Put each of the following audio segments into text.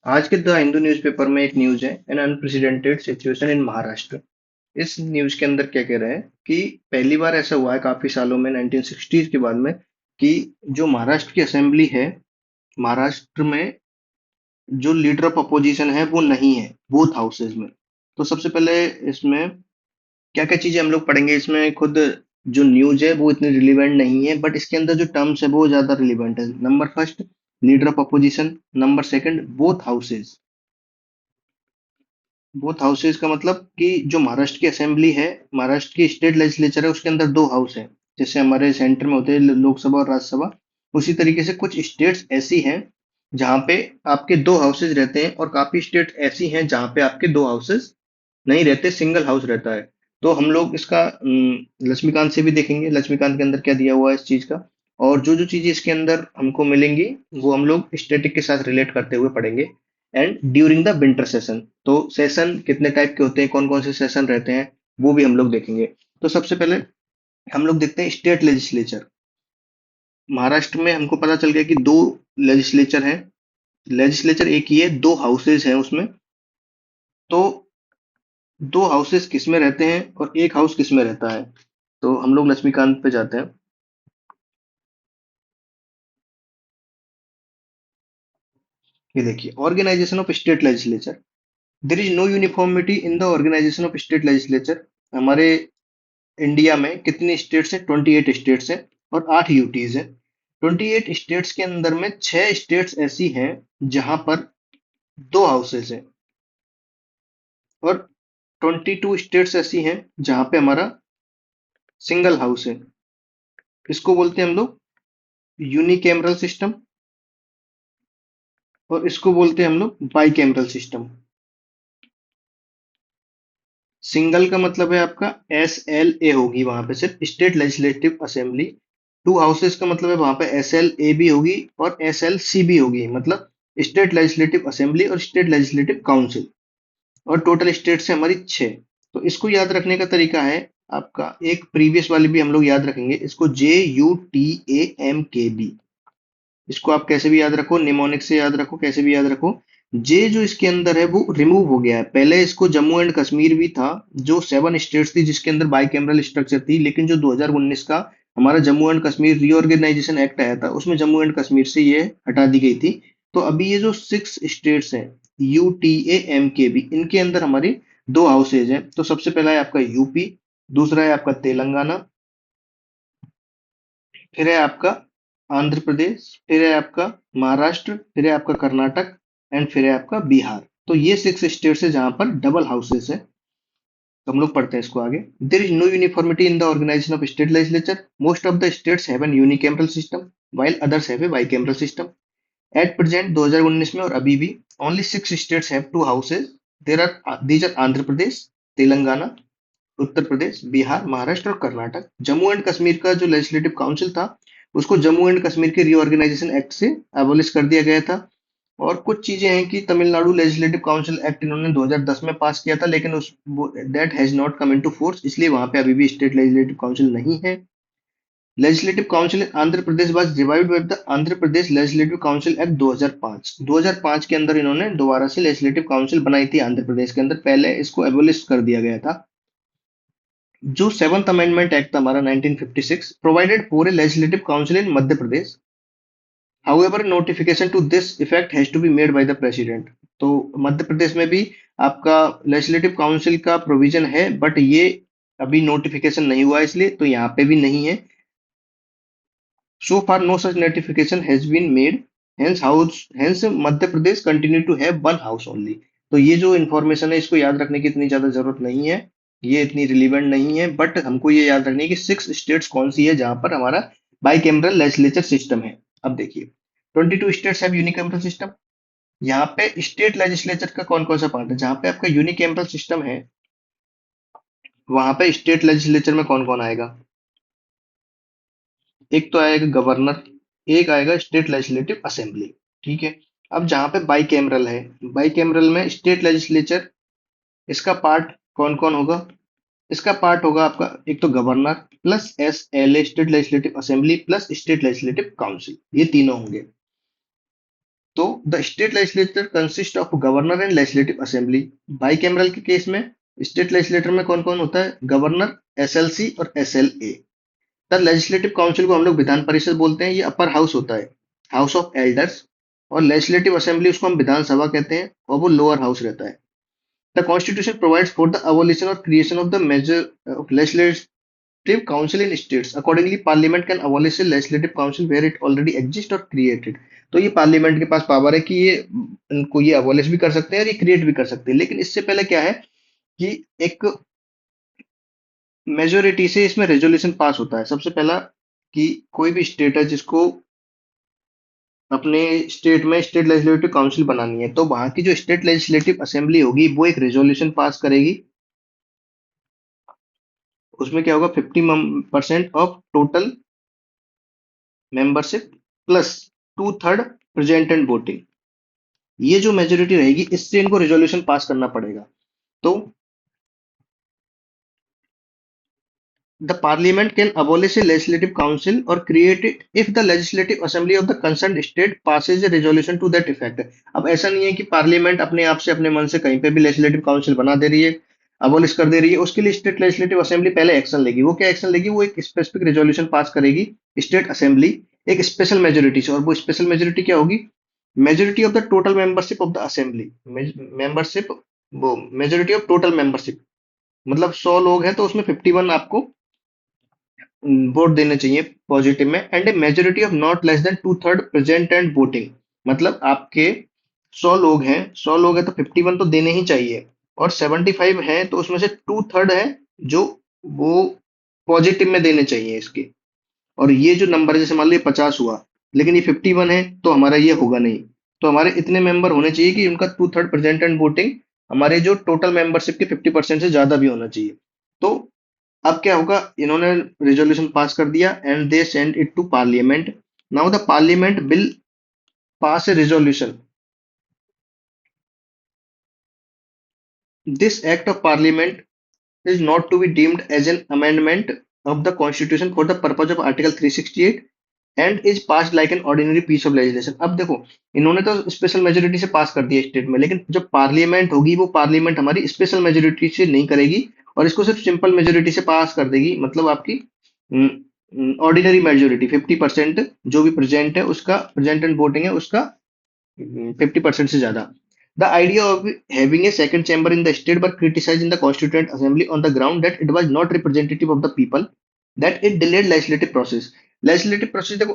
आज के the Hindu newspaper में एक न्यूज है, an unprecedented situation in Maharashtra. इस न्यूज के अंदर क्या कह रहे हैं कि पहली बार ऐसा हुआ है काफी सालों में 1960s के बाद में कि जो महाराष्ट्र की असेंबली है, महाराष्ट्र में जो लीडर ऑफ अपोजिशन है वो नहीं है बोथ हाउसेज में। तो सबसे पहले इसमें क्या क्या चीजें हम लोग पढ़ेंगे। इसमें खुद जो न्यूज है वो इतनी रिलीवेंट नहीं है, बट इसके अंदर जो टर्म्स है वो ज्यादा रिलीवेंट है। Number first, leader of opposition. Number second, both houses. Both houses का मतलब कि जो महाराष्ट्र की असेंबली है, महाराष्ट्र की स्टेट लेजिस्लेचर है, उसके अंदर दो हाउस है। जैसे हमारे सेंटर में होते हैं लोकसभा और राज्यसभा, उसी तरीके से कुछ स्टेट्स ऐसी हैं जहां पे आपके दो हाउसेज रहते हैं, और काफी स्टेट ऐसी हैं जहां पे आपके दो हाउसेज नहीं रहते, सिंगल हाउस रहता है। तो हम लोग इसका लक्ष्मीकांत से भी देखेंगे, लक्ष्मीकांत के अंदर क्या दिया हुआ है इस चीज का। और जो जो चीजें इसके अंदर हमको मिलेंगी वो हम लोग स्टैटिक के साथ रिलेट करते हुए पढ़ेंगे। And during the winter session, तो सेशन कितने टाइप के होते हैं, कौन कौन से सेशन रहते हैं, वो भी हम लोग देखेंगे। तो सबसे पहले हम लोग देखते हैं स्टेट लेजिस्लेचर। महाराष्ट्र में हमको पता चल गया कि दो लेजिस्लेचर हैं। लेजिस्लेचर एक ही है, दो हाउसेज हैं उसमें। तो दो हाउसेस किस में रहते हैं और एक हाउस किस में रहता है। तो हम लोग लक्ष्मीकांत पे जाते हैं। ये देखिए, organisation of state legislature. There is no uniformity in the organisation of state legislature. हमारे इंडिया में कितनी स्टेट्स हैं? 28 स्टेट्स हैं और 8 यूटीज हैं। 28 स्टेट्स के अंदर में 6 स्टेट्स ऐसी हैं जहां पर दो हाउसेस हैं, और 22 स्टेट्स ऐसी हैं जहां पे हमारा सिंगल हाउस है। इसको बोलते हैं हम लोग यूनिकैमरल सिस्टम, और इसको बोलते हैं हम लोग बाईकैमरल सिस्टम। सिंगल का मतलब है आपका SLA होगी वहां पे, सिर्फ state legislative assembly. To houses का मतलब है वहां पे SLA भी होगी और SLC भी होगी, मतलब स्टेट लेजिस्लेटिव असेंबली और स्टेट लेजिस्लेटिव काउंसिल। और टोटल स्टेट से हमारी 6। तो इसको याद रखने का तरीका है आपका, एक प्रीवियस वाली भी हम लोग याद रखेंगे, इसको JUTAMKB। इसको आप कैसे भी याद रखो, निमोनिक से याद रखो, कैसे भी याद रखो। जे जो इसके अंदर है वो रिमूव हो गया है। पहले इसको जम्मू एंड कश्मीर भी था, जो 7 स्टेट्स थी जिसके अंदर बाई कैमरल स्ट्रक्चर थी, लेकिन जो 2019 का हमारा Jammu and Kashmir reorganisation act आया था उसमें जम्मू एंड कश्मीर से ये हटा दी गई थी। तो अभी ये जो 6 स्टेट्स हैं, UTAMKB, इनके अंदर हमारी दो हाउसेज हैं। तो सबसे पहला है आपका यूपी, दूसरा है आपका तेलंगाना, फिर है आपका आंध्र प्रदेश, फिर है आपका महाराष्ट्र, फिर है आपका कर्नाटक, एंड फिर है आपका बिहार। तो ये 6 स्टेट्स है जहां पर डबल हाउसेस है। तो हम लोग पढ़ते हैं इसको आगे। There is no uniformity in the organisation of state legislature. Most of the states have an unicameral system while others have a bicameral system. At present 2019 में और अभी भी only 6 states have two houses. These are Andhra Pradesh, Telangana, Uttar Pradesh, Bihar, Maharashtra और Karnataka. Jammu and Kashmir का जो legislative council था उसको Jammu and Kashmir के रीऑर्गेनाइजेशन एक्ट से एबॉलिश कर दिया गया था। और कुछ चीजें हैं कि तमिलनाडु लेजिस्लेटिव काउंसिल एक्ट इन्होंने 2010 में पास किया था, लेकिन उस that has not come into force, इसलिए वहां पे अभी भी स्टेट लेजिस्लेटिव काउंसिल नहीं है। Legislative council in Andhra Pradesh was revived by the Andhra Pradesh legislative council act 2005। 2005 के अंदर इन्होंने दोबारा से लेजिस्लेटिव काउंसिल बनाई थी आंध्र प्रदेश के अंदर, पहले इसको एबोलिश कर दिया गया था। जो सेवंथ अमेंडमेंट एक्ट था हमारा 1956 provided for a legislative council in Madhya Pradesh. However notification to this effect has to be made by the president. तो मध्य प्रदेश में भी आपका लेजिस्लेटिव काउंसिल का प्रोविजन है, बट ये अभी नोटिफिकेशन नहीं हुआ है, इसलिए तो यहाँ पे भी नहीं है। So far no such notification has been made, hence Madhya Pradesh continue to have one house only. तो ये जो इन्फॉर्मेशन है इसको याद रखने की इतनी ज्यादा जरूरत नहीं है, ये इतनी रिलीवेंट नहीं है, बट हमको ये याद रखनी है कि 6 स्टेट्स कौन सी है जहां पर हमारा बाईकेमरल लेजिस्लेचर सिस्टम है। अब देखिए, 22 स्टेट्स हैव यूनिकैमरल सिस्टम। यहाँ पे स्टेट लेजिस्लेचर का कौन कौन सा पार्ट है? जहां पे आपका यूनिकैमरल सिस्टम है वहां पे स्टेट लेजिस्लेचर में कौन कौन आएगा? एक तो आएगा गवर्नर, एक आएगा स्टेट लेजिस्लेटिव असेंबली। ठीक है। अब जहां पे बाई कैमरल है, बाई कैमरल में स्टेट लेजिस्लेचर, इसका पार्ट कौन कौन होगा? इसका पार्ट होगा आपका एक तो governor plus SLA state legislative assembly plus state legislative council, ये तीनों होंगे। तो the state legislature consist of governor and legislative assembly. Bicameral के केस में स्टेट लेजिस्लेटर में कौन कौन होता है? गवर्नर, एसएलसी और एसएलए। द लेजिस्लेटिव काउंसिल को हम लोग विधान परिषद बोलते हैं, ये अपर हाउस होता है, हाउस ऑफ एल्डर्स। और लेजिस्लेटिव असेंबली उसको हम विधानसभा कहते हैं, और वो लोअर हाउस रहता है। The constitution provides for the abolition और creation of the major legislative council in states. Accordingly, Parliament can abolish a legislative council where it already exists or created. तो ये पार्लियामेंट के पास पावर है कि ये इनको ये अबॉलिश भी कर सकते हैं और ये क्रिएट भी कर सकते हैं। लेकिन इससे पहले क्या है कि एक मेजोरिटी से इसमें रेजोल्यूशन पास होता है। सबसे पहला कि कोई भी स्टेट है जिसको अपने स्टेट में स्टेट लेजिस्लेटिव काउंसिल बनानी है, तो वहां की जो स्टेट लेजिस्लेटिव असेंबली होगी वो एक रेजोल्यूशन पास करेगी। उसमें क्या होगा? 50% of total membership plus two third present and voting. ये जो मेजोरिटी रहेगी इससे इनको रेजोल्यूशन पास करना पड़ेगा। तो the parliament can abolish a legislative council और create it if the legislative assembly of the concern state passes a resolution to that effect. अब ऐसा नहीं है कि पार्लियामेंट अपने आप से अपने मन से कहीं पे भी लेजिस्लेटिव काउंसिल बना दे रही है, अबॉलिश कर दे रही है। उसके लिए स्टेट लेजिस्लेटिव असेंबली पहले एक्शन लेगी। वो क्या एक्शन लेगी? वो एक स्पेसिफिक रेजोल्यूशन पास करेगी स्टेट असेंबली एक स्पेशल मेजोरिटी से। और वो स्पेशल मेजोरिटी क्या होगी? Majority of the total membership of the assembly. Membership, वो मेजोरिटी ऑफ टोटल मेंबरशिप, मतलब 100 लोग हैं तो उसमें 51 आपको वोट देने चाहिए पॉजिटिव में। And a majority of not less than two third present and voting. मतलब आपके 100 लोग हैं, 100 लोग हैं तो 51 तो देने ही चाहिए। और 75 हैं तो उसमें से टू थर्ड है जो वो पॉजिटिव में देने चाहिए इसके। और ये जो नंबर है, जैसे मान लीजिए 50 हुआ लेकिन ये 51 है, तो हमारा ये होगा नहीं। तो हमारे इतने मेंबर होने चाहिए कि उनका two third present and voting हमारे जो टोटल मेंबरशिप के 50% से ज्यादा भी होना चाहिए। तो अब क्या होगा? इन्होंने रेजोल्यूशन पास कर दिया and they send it to parliament. Now the parliament will pass a resolution. This act of parliament is not to be deemed as an amendment of the constitution for the purpose of article 368 and is passed like an ordinary piece of legislation। अब देखो, इन्होंने तो special majority से पास कर दिया state में, लेकिन जो पार्लियामेंट होगी वो पार्लियामेंट हमारी स्पेशल मेजोरिटी से नहीं करेगी और इसको सिर्फ सिंपल मेजोरिटी से पास कर देगी। मतलब आपकी ऑर्डिनरी मेजोरिटी 50%, जो भी प्रेजेंट है उसका, प्रेजेंट एंड वोटिंग है उसका 50% से ज्यादा। The idea of having a second chamber in the state were criticized in the Constituent Assembly on the ground that it was not representative of the people, that it delayed legislative process। Legislative process देखो,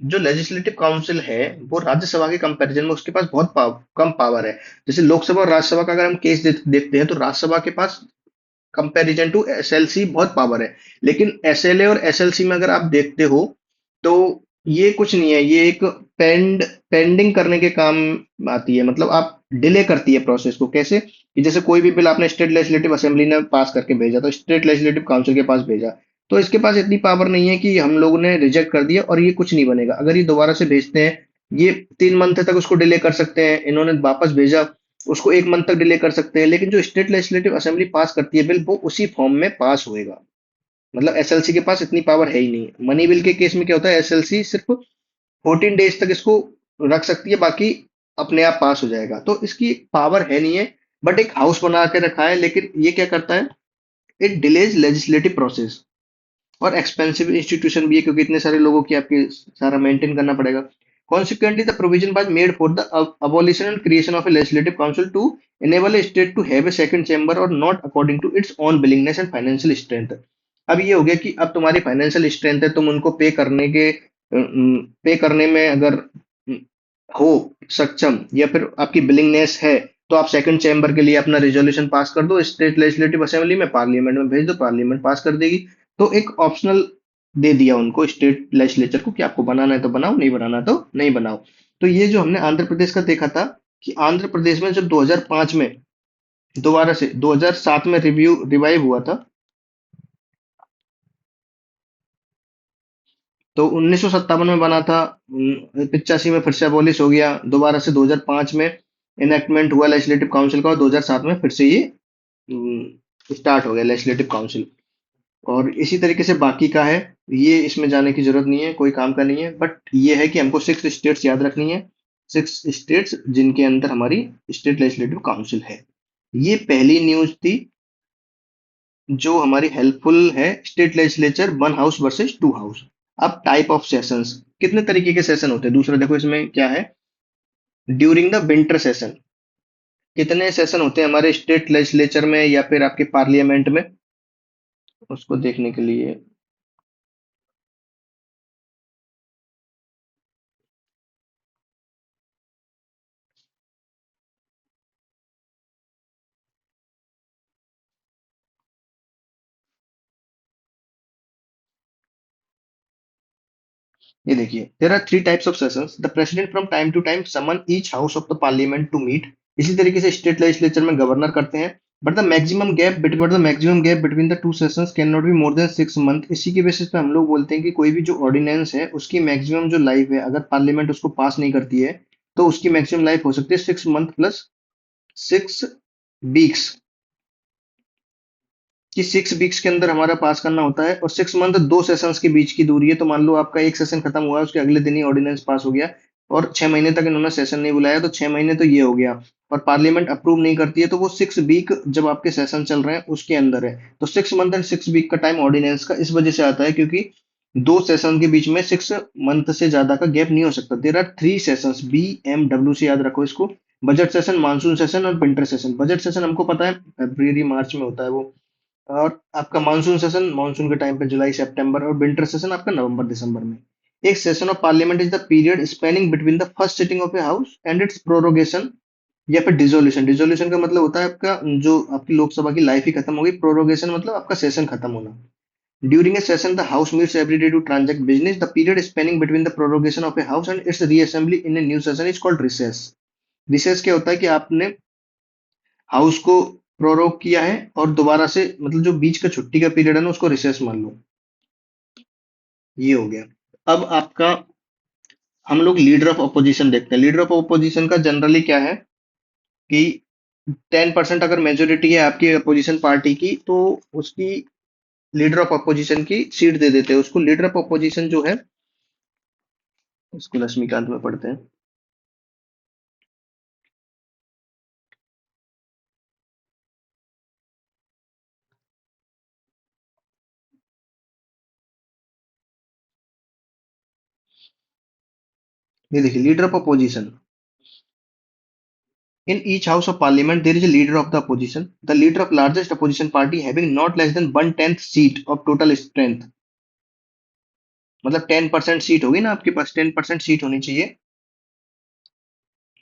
जो legislative council है वो राज्यसभा के comparison में उसके पास बहुत कम power है। जैसे लोकसभा और राज्यसभा का अगर हम केस देखते हैं तो राज्यसभा के पास कंपैरिजन टू एसएलसी बहुत पावर है। लेकिन एसएलए और एसएलसी में अगर आप देखते हो तो ये कुछ नहीं है, ये एक पेंडिंग करने के काम आती है। मतलब आप डिले करती है प्रोसेस को। कैसे? कि जैसे कोई भी बिल आपने स्टेट लेजिस्लेटिव असेंबली ने पास करके भेजा, तो स्टेट लेजिस्लेटिव काउंसिल के पास भेजा, तो इसके पास इतनी पावर नहीं है कि हम लोगों ने रिजेक्ट कर दिया और ये कुछ नहीं बनेगा। अगर ये दोबारा से भेजते हैं, ये 3 मंथ तक उसको डिले कर सकते हैं। इन्होंने वापस भेजा, उसको 1 मंथ तक डिले कर सकते हैं। लेकिन जो स्टेट लेजिस्लेटिव असेंबली पास करती है बिल, वो उसी फॉर्म में पास होएगा। मतलब एसएलसी के पास इतनी पावर है ही नहीं। मनी बिल के केस में क्या होता है? एसएलसी सिर्फ 14 डेज तक इसको रख सकती है, बाकी अपने आप पास हो जाएगा। तो इसकी पावर है नहीं है, बट एक हाउस बना के रखा है। लेकिन ये क्या करता है? It delays legislative process. और एक्सपेंसिव इंस्टीट्यूशन भी है क्योंकि इतने सारे लोगों की आपके सारा मेंटेन करना पड़ेगा। Consequently, the provision was made for the abolition and creation of a legislative council to enable a state to have a second chamber or not according to its own willingness and financial strength। अब ये हो गया कि अब तुम्हारी financial strength है, तुम उनको पे करने में अगर हो सक्षम, या फिर आपकी बिलिंगनेस है, तो आप सेकंड चैम्बर के लिए अपना रिजोल्यूशन पास कर दो स्टेट लेजिस्लेटिव असेंबली में, पार्लियामेंट में भेज दो, पार्लियामेंट पास कर देगी। तो एक ऑप्शनल दे दिया उनको, स्टेट लेजिस्लेचर को, कि आपको बनाना है तो बनाओ, नहीं बनाना तो नहीं बनाओ। तो ये जो हमने आंध्र प्रदेश का देखा था कि आंध्र प्रदेश में जब 2005 में दोबारा से 2007 में रिवाइव हुआ था, तो 1957 में बना था, 85 में फिर से अबॉलिश हो गया, दोबारा से 2005 में इनेक्टमेंट हुआ लेजिस्लेटिव काउंसिल का, और 2007 में फिर से ये स्टार्ट हो गया लेजिस्लेटिव काउंसिल। और इसी तरीके से बाकी का है, ये इसमें जाने की जरूरत नहीं है, कोई काम का नहीं है। बट ये है कि हमको 6 स्टेट्स याद रखनी है। 6 स्टेट्स जिनके अंदर हमारी स्टेट लेजिस्लेटिव काउंसिल है। ये पहली न्यूज थी जो हमारी हेल्पफुल है, state legislature one house versus two house. अब टाइप ऑफ सेशंस, कितने तरीके के सेशन होते हैं, दूसरा देखो इसमें क्या है, ड्यूरिंग द विंटर सेशन कितने सेशन होते हैं हमारे स्टेट लेजिस्लेचर में या फिर आपके पार्लियामेंट में, उसको देखने के लिए ये देखिए, there are three types of sessions, the president from time to time summon each house of the parliament to meet. इसी तरीके से स्टेट लेजिस्लेचर में गवर्नर करते हैं, but the maximum gap between the two sessions cannot be more than 6 month. इसी के basis पे हम लोग बोलते हैं कि कोई भी जो ऑर्डिनेंस है उसकी मैक्सिमम जो लाइफ है, अगर पार्लियामेंट उसको पास नहीं करती है तो उसकी मैक्सिमम लाइफ हो सकती है 6 मंथ प्लस 6 वीक्स, कि 6 वीक्स के अंदर हमारा पास करना होता है, और 6 मंथ दो सेशंस के बीच की दूरी है। तो मान लो आपका एक सेशन खत्म हुआ, उसके अगले दिन ही ऑर्डिनेंस पास हो गया, और 6 महीने तक इन्होंने सेशन नहीं बुलाया, तो 6 महीने तो ये हो गया, और पार्लियामेंट अप्रूव नहीं करती है तो वो 6 वीक जब आपके सेशन चल रहे हैं उसके अंदर है। तो 6 मंथ एंड 6 वीक का टाइम ऑर्डिनेंस का इस वजह से आता है क्योंकि दो सेशन के बीच में 6 मंथ से ज्यादा का गैप नहीं हो सकता। There are three sessions, BMW से याद रखो इसको, बजट सेशन, मानसून सेशन और विंटर सेशन। बजट सेशन हमको पता है फरवरी मार्च में होता है वो, और आपका मानसून सेशन मानसून के टाइम पे जुलाई सितंबर, और विंटर सेशन आपका नवंबर दिसंबर में। एक session of parliament is the period spanning between the first sitting of a house and its prorogation या फिर डिसोल्यूशन। डिसोल्यूशन का मतलब होता है आपका जो आपकी लोकसभा की लाइफ ही खत्म होगी, प्रोरोगेशन मतलब आपका सेशन खत्म होना। During a session the house meets every day to transact business, the period spanning between the prorogation of a house and its reassembly in a new session is called recess. Recess क्या होता है कि आपने house को prorogue किया है और दोबारा से, मतलब जो बीच का छुट्टी का पीरियड है ना उसको रिसेस मान लो। ये हो गया। अब आपका हम लोग लीडर ऑफ अपोजिशन देखते हैं। लीडर ऑफ अपोजिशन का जनरली क्या है कि 10% अगर मेजोरिटी है आपकी अपोजिशन पार्टी की तो उसकी लीडर ऑफ अपोजिशन की सीट दे देते हैं उसको। लीडर ऑफ अपोजिशन जो है उसको लक्ष्मीकांत में पढ़ते हैं। ये देखिए, leader of opposition, in each house of parliament there is a leader of the opposition, the leader of largest opposition party having not less than 1/10 seat of total strength। मतलब 10% seat होगी ना आपके पास, 10% सीट होनी चाहिए।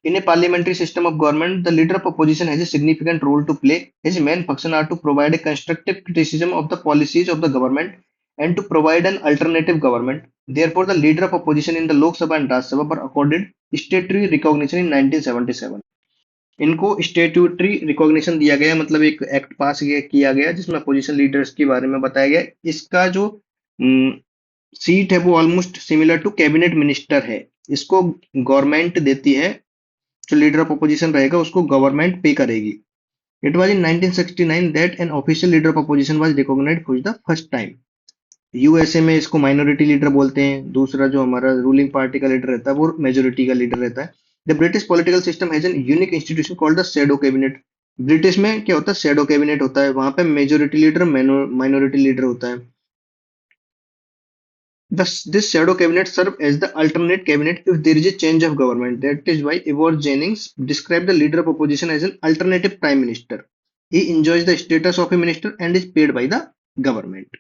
In a parliamentary system of government, the leader of opposition has a significant role to play. His main function are to provide a constructive criticism of the policies of the government and to provide an alternative government. Therefore, the leader of opposition in the Lok Sabha and Rajya Sabha were accorded statutory recognition in 1977। इनको statutory recognition दिया गया, मतलब एक act पास किया गया जिसमें opposition leaders के बारे में बताया गया। इसका जो सीट है वो almost similar to cabinet minister है। इसको गवर्नमेंट देती है, जो लीडर ऑफ अपोजिशन रहेगा उसको गवर्नमेंट पे करेगी। It was in 1969 that an official leader of opposition was recognised for the first time. USA में इसको माइनॉरिटी लीडर बोलते हैं, दूसरा जो हमारा रूलिंग पार्टी का लीडर रहता है वो मेजोरिटी का लीडर रहता है। The British political system has an unique institution called the shadow cabinet. British में क्या होता है, शैडो कैबिनेट होता है, वहां पे मेजोरिटी लीडर माइनॉरिटी लीडर होता है। This shadow cabinet serves as the alternate cabinet if there is a change of government. That is why Ivor Jennings described the leader of opposition as an alternative prime minister. He enjoys the status of a minister and is paid by the government.